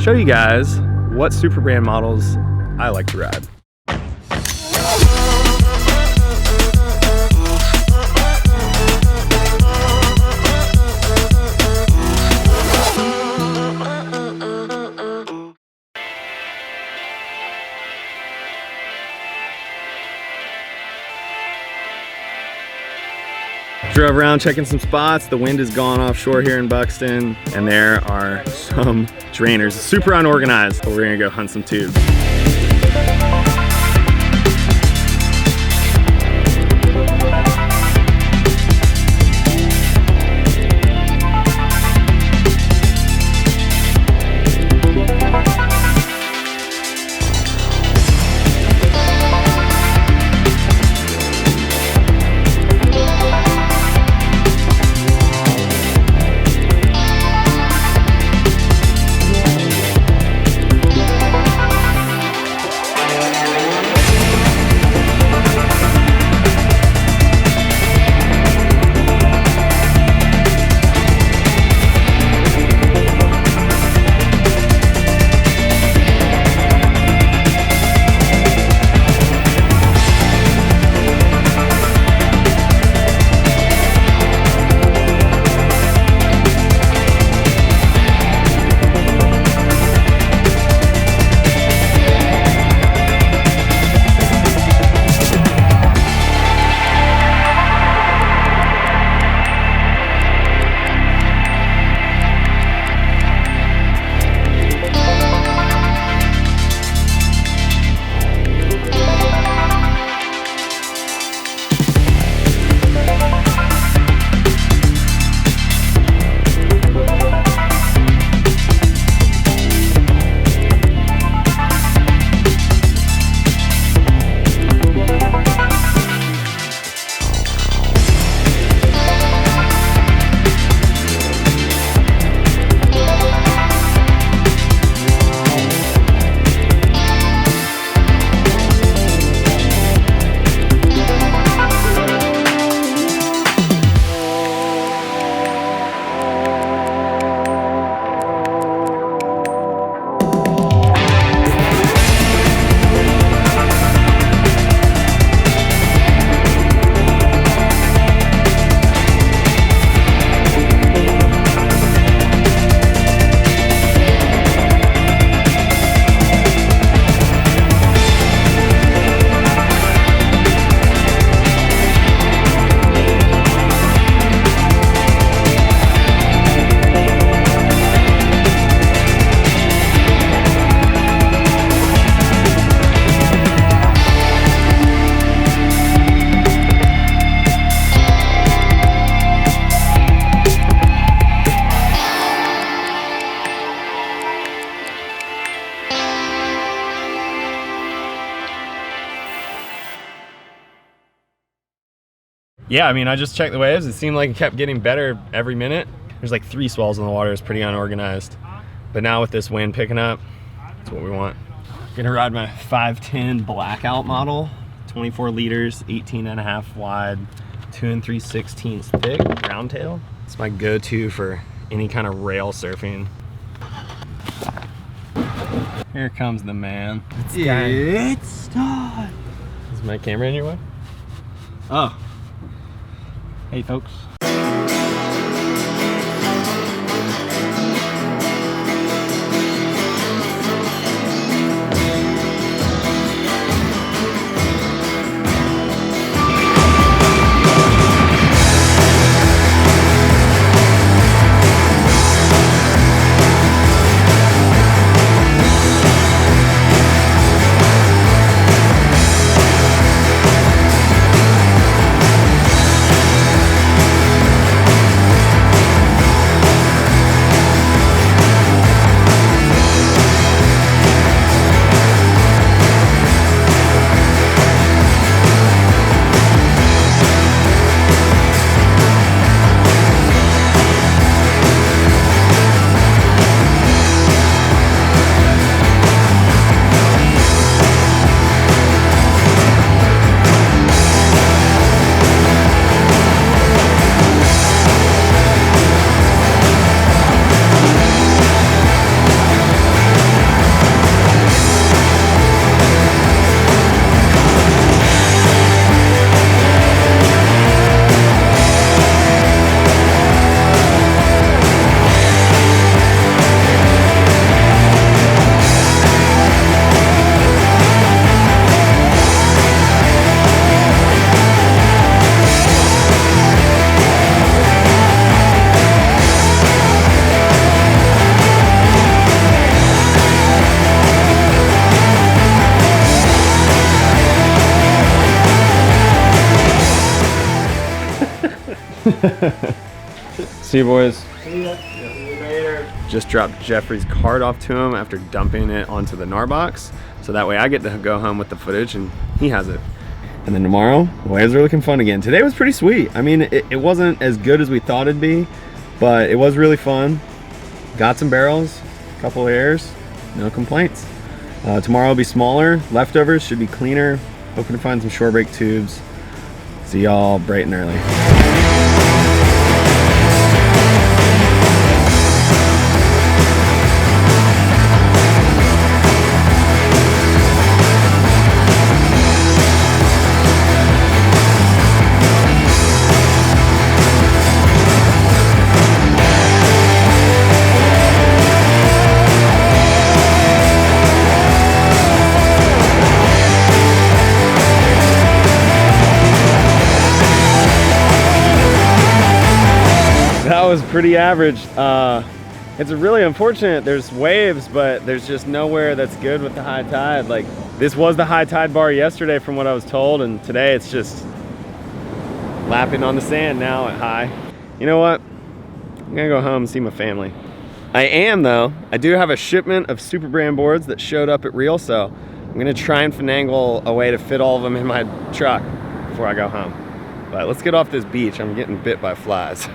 show you guys what SUPERbrand models I like to ride. Drove around checking some spots. The wind has gone offshore here in Buxton, and there are some drainers. Super unorganized, but we're gonna go hunt some tubes. Yeah, I mean, I just checked the waves. It seemed like it kept getting better every minute. There's like 3 swells in the water. It's pretty unorganized. But now with this wind picking up, that's what we want. I'm gonna ride my 510 blackout model, 24 liters, 18.5 wide, 2 3/16 thick, round tail. It's my go-to for any kind of rail surfing. Here comes the man. It's time. Is my camera in your way? Oh. Hey folks. See you, boys. See ya. Later. Just dropped Jeffrey's card off to him after dumping it onto the NAR box. So that way I get to go home with the footage and he has it. And then tomorrow, the waves are looking fun again. Today was pretty sweet. I mean, it wasn't as good as we thought it'd be, but it was really fun. Got some barrels, a couple of airs, no complaints. Tomorrow will be smaller. Leftovers should be cleaner. Hoping to find some shore break tubes. See y'all bright and early. That was pretty average. It's really unfortunate. There's waves, but there's just nowhere that's good with the high tide. Like, this was the high tide bar yesterday from what I was told, and today it's just lapping on the sand now at high. You know what? I'm gonna go home and see my family. I am though. I do have a shipment of SUPERbrand boards that showed up at Real, so I'm gonna try and finagle a way to fit all of them in my truck before I go home. But let's get off this beach. I'm getting bit by flies.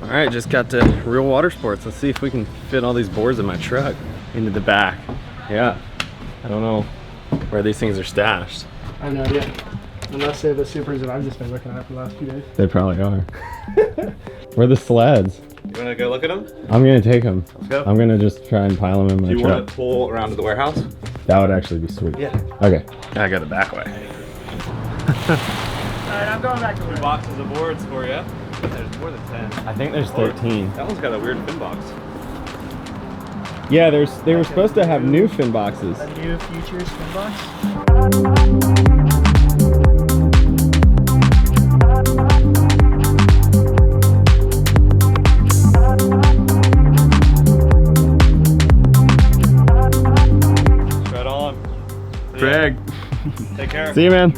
All right, just got to Real Watersports. Let's see if we can fit all these boards in my truck into the back. Yeah, I don't know where these things are stashed. I have no idea. Unless they're the supers that I've just been looking at for the last few days. They probably are. Where are the sleds? You want to go look at them? I'm gonna take them. Let's go. I'm gonna just try and pile them in my truck. Do you want to pull around to the warehouse? That would actually be sweet. Yeah. Okay. I got the back way. Alright, I'm going back to work. Boxes of boards for you. There's more than 10. I think there's 13. That one's got a weird fin box. Yeah, they were supposed to have new fin boxes. A new Futures fin box. Right on. Craig. Take care. See you, man.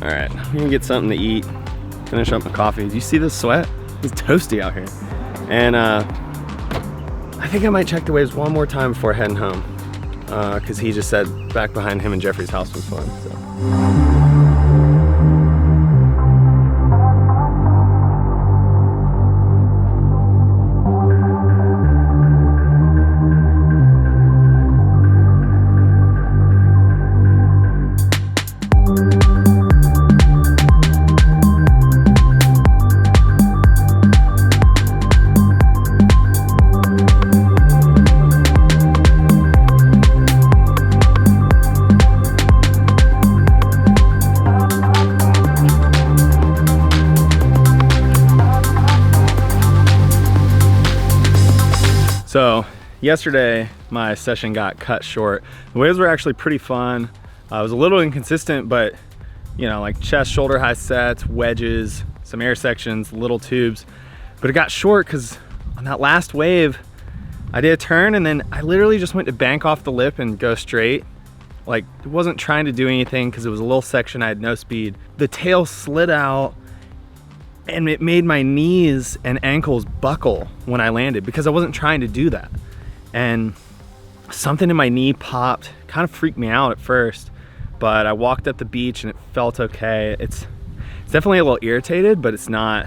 All right, I'm gonna get something to eat. Finish up my coffee. Do you see the sweat? It's toasty out here. And I think I might check the waves one more time before heading home. Cause he just said back behind him and Jeffrey's house was fun, so. So yesterday my session got cut short. The waves were actually pretty fun. It was a little inconsistent, but you know, like chest, shoulder high sets, wedges, some air sections, little tubes. But it got short because on that last wave, I did a turn and then I literally just went to bank off the lip and go straight. Like, it wasn't trying to do anything because it was a little section, I had no speed. The tail slid out and it made my knees and ankles buckle when I landed because I wasn't trying to do that. And something in my knee popped, kind of freaked me out at first, but I walked up the beach and it felt okay. It's definitely a little irritated, but it's not,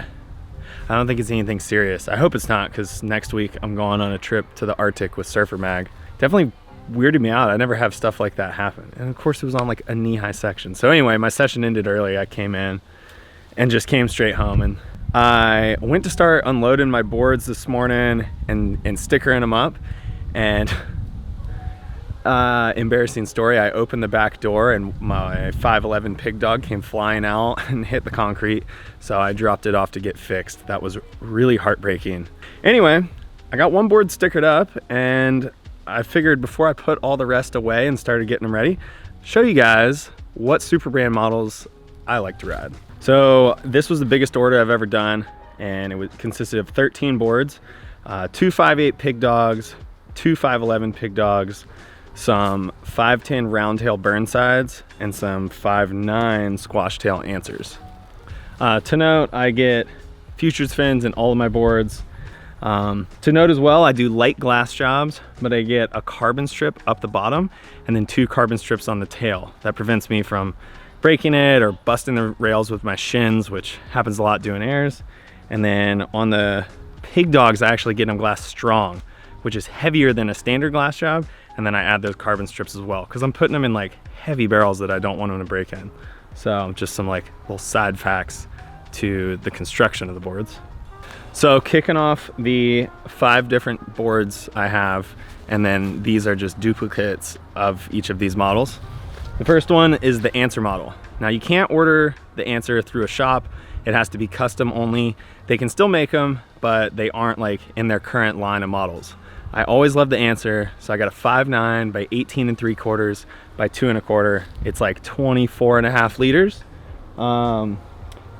I don't think it's anything serious. I hope it's not, because next week I'm going on a trip to the Arctic with Surfer Mag. Definitely weirded me out. I never have stuff like that happen. And of course it was on like a knee-high section. So anyway, my session ended early. I came in and just came straight home, and I went to start unloading my boards this morning and stickering them up, and embarrassing story, I opened the back door and my 5'11" PigDog came flying out and hit the concrete, so I dropped it off to get fixed. That was really heartbreaking. Anyway, I got one board stickered up, and I figured before I put all the rest away and started getting them ready, show you guys what SUPERbrand models I like to ride. So this was the biggest order I've ever done, and it consisted of 13 boards, 2 5'8" PigDogs, 2 5'11" PigDogs, some 5'10" roundtail burnsides, and some 5'9" squash tail answers. To note, I get futures fins in all of my boards. To note as well, I do light glass jobs, but I get a carbon strip up the bottom and then 2 carbon strips on the tail. That prevents me from breaking it or busting the rails with my shins, which happens a lot doing airs. And then on the PigDogs, I actually get them glass strong, which is heavier than a standard glass job. And then I add those carbon strips as well, because I'm putting them in like heavy barrels that I don't want them to break in. So just some like little side facts to the construction of the boards. So kicking off the 5 different boards I have, and then these are just duplicates of each of these models. The first one is the Answer model. Now you can't order the Answer through a shop. It has to be custom only. They can still make them, but they aren't like in their current line of models. I always love the Answer, so I got a 5.9 by 18 3/4 by 2 1/4. It's like 24.5 liters.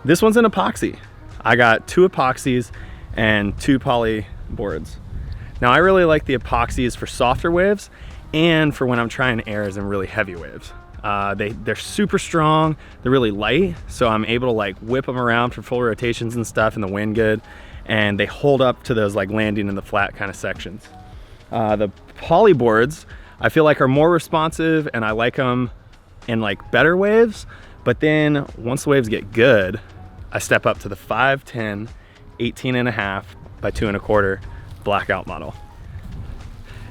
This one's an epoxy. I got 2 epoxies and 2 poly boards. Now I really like the epoxies for softer waves and for when I'm trying airs and really heavy waves. They're super strong, they're really light, so I'm able to like whip them around for full rotations and stuff in the wind good, and they hold up to those like landing in the flat kind of sections. The poly boards I feel like are more responsive, and I like them in like better waves, but then once the waves get good, I step up to the 5.10 18.5 by 2 1/4 blackout model.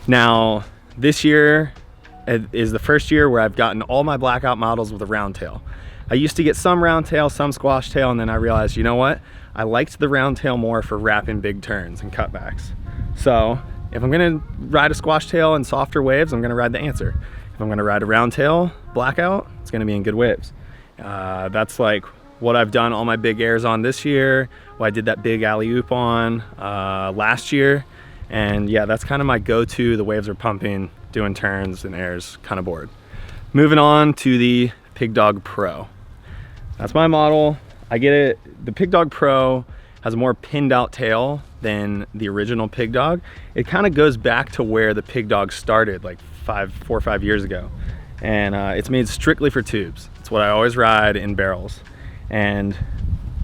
Now this year is the first year where I've gotten all my blackout models with a round tail. I used to get some round tail, some squash tail, and then I realized, you know what? I liked the round tail more for wrapping big turns and cutbacks. So if I'm gonna ride a squash tail in softer waves, I'm gonna ride the Answer. If I'm gonna ride a round tail blackout, it's gonna be in good waves. That's like what I've done all my big airs on this year, what I did that big alley-oop on last year. And yeah, that's kind of my go-to, the waves are pumping, doing turns and airs kind of board. Moving on to the PigDog Pro. That's my model. I get it. The PigDog Pro has a more pinned out tail than the original PigDog. It kind of goes back to where the PigDog started like 4 or 5 years ago. And it's made strictly for tubes. It's what I always ride in barrels. And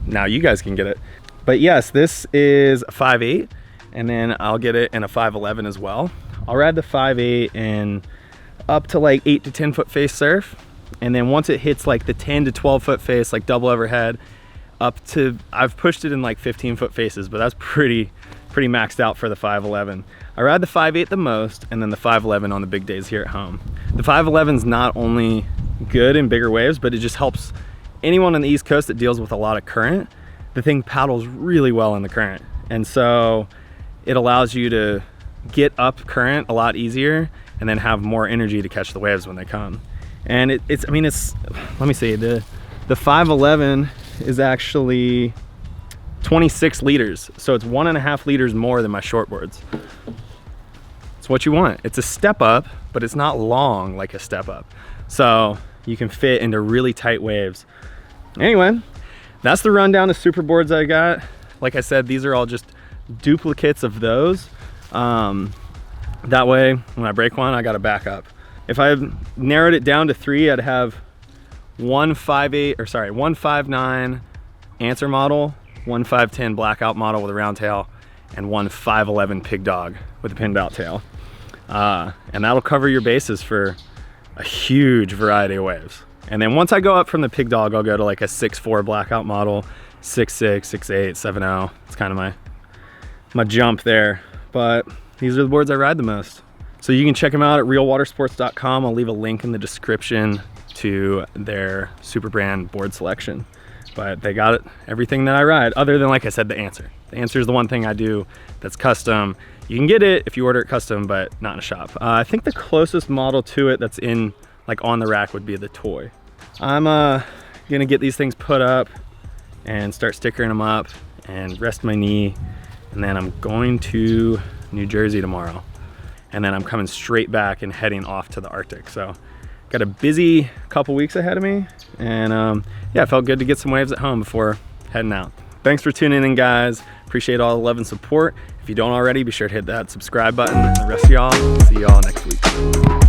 now you guys can get it. But yes, this is a 5.8, and then I'll get it in a 5.11 as well. I'll ride the 5.8 in up to like 8 to 10 foot face surf. And then once it hits like the 10 to 12 foot face, like double overhead, up to, I've pushed it in like 15 foot faces, but that's pretty maxed out for the 5.11. I ride the 5.8 the most, and then the 5.11 on the big days here at home. The 5.11's not only good in bigger waves, but it just helps anyone on the East Coast that deals with a lot of current. The thing paddles really well in the current. And so it allows you to get up current a lot easier and then have more energy to catch the waves when they come. And it's, let me see, the 5.11 is actually 26 liters. So it's 1.5 liters more than my shortboards. It's what you want. It's a step up, but it's not long like a step up. So you can fit into really tight waves. Anyway, that's the rundown of SUPERBOARDS I got. Like I said, these are all just duplicates of those. That way, when I break one, I got a backup. If I narrowed it down to 3, I'd have one 5.9 Answer model, one 5.10 blackout model with a round tail, and one 5.11 PigDog with a pinned out tail. And that'll cover your bases for a huge variety of waves. And then once I go up from the PigDog, I'll go to like a 6.4 blackout model, 6.6, 6.8, 7.0. It's kind of my jump there. But these are the boards I ride the most. So you can check them out at realwatersports.com. I'll leave a link in the description to their SUPERbrand board selection. But they got everything that I ride, other than, like I said, the Answer. The Answer is the one thing I do that's custom. You can get it if you order it custom, but not in a shop. I think the closest model to it that's in, like on the rack, would be the Toy. I'm gonna get these things put up and start stickering them up and rest my knee. And then I'm going to New Jersey tomorrow. And then I'm coming straight back and heading off to the Arctic. So got a busy couple weeks ahead of me. And yeah, it felt good to get some waves at home before heading out. Thanks for tuning in, guys. Appreciate all the love and support. If you don't already, be sure to hit that subscribe button. And the rest of y'all, see y'all next week.